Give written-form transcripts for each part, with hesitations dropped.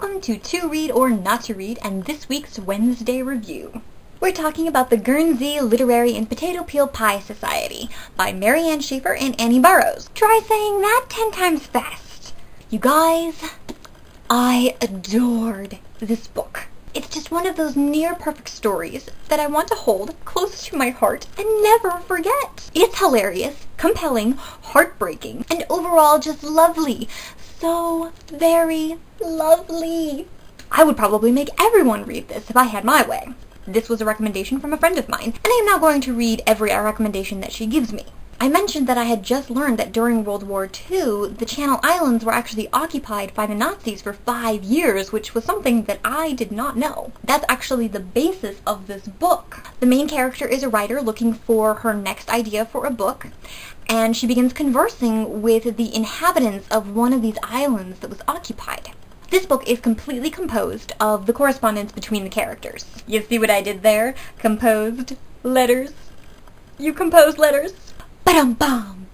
welcome to Read or Not to Read and this week's Wednesday review. We're talking about the Guernsey Literary and Potato Peel Pie Society by Marianne Shaffer and Annie Barrows. Try saying that 10 times fast. You guys, I adored this book. It's just one of those near-perfect stories that I want to hold close to my heart and never forget. It's hilarious, compelling, heartbreaking, and overall just lovely. So very lovely. I would probably make everyone read this if I had my way. This was a recommendation from a friend of mine, and I am now going to read every recommendation that she gives me. I mentioned that I had just learned that during World War II, the Channel Islands were actually occupied by the Nazis for 5 years, which was something that I did not know. That's actually the basis of this book. The main character is a writer looking for her next idea for a book, and she begins conversing with the inhabitants of one of these islands that was occupied. This book is completely composed of the correspondence between the characters. You see what I did there? Composed letters. You composed letters. Ba-dum-bum!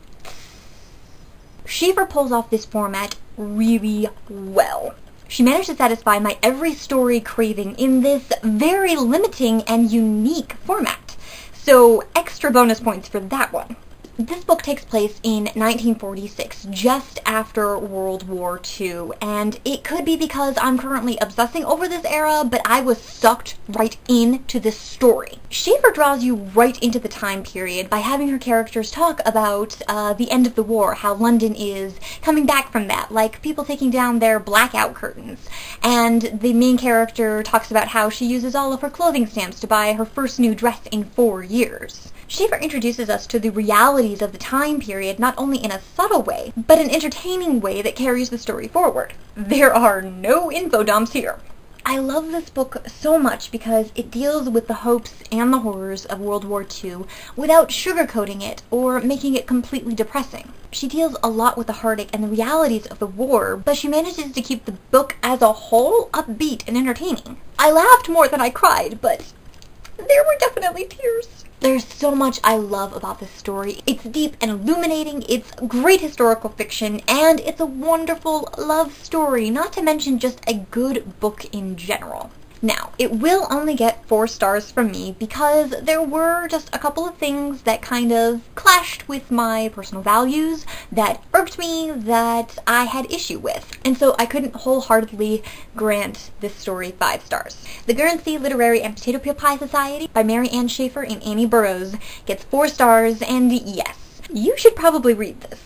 Shaffer pulls off this format really well. She managed to satisfy my every story craving in this very limiting and unique format. So extra bonus points for that one. This book takes place in 1946, just after World War II, and it could be because I'm currently obsessing over this era, but I was sucked right into this story. Shaffer draws you right into the time period by having her characters talk about the end of the war, how London is coming back from that, like people taking down their blackout curtains. And the main character talks about how she uses all of her clothing stamps to buy her first new dress in 4 years. Shaffer introduces us to the realities of the time period not only in a subtle way, but an entertaining way that carries the story forward. There are no info dumps here. I love this book so much because it deals with the hopes and the horrors of World War II without sugarcoating it or making it completely depressing. She deals a lot with the heartache and the realities of the war, but she manages to keep the book as a whole upbeat and entertaining. I laughed more than I cried, but there were definitely tears. There's so much I love about this story. It's deep and illuminating, it's great historical fiction, and it's a wonderful love story, not to mention just a good book in general. Now, it will only get 4 stars from me because there were just a couple of things that kind of clashed with my personal values, that irked me, that I had issue with. And so I couldn't wholeheartedly grant this story 5 stars. The Guernsey Literary and Potato Peel Pie Society by Marianne Shaffer and Annie Barrows gets 4 stars, and yes, you should probably read this.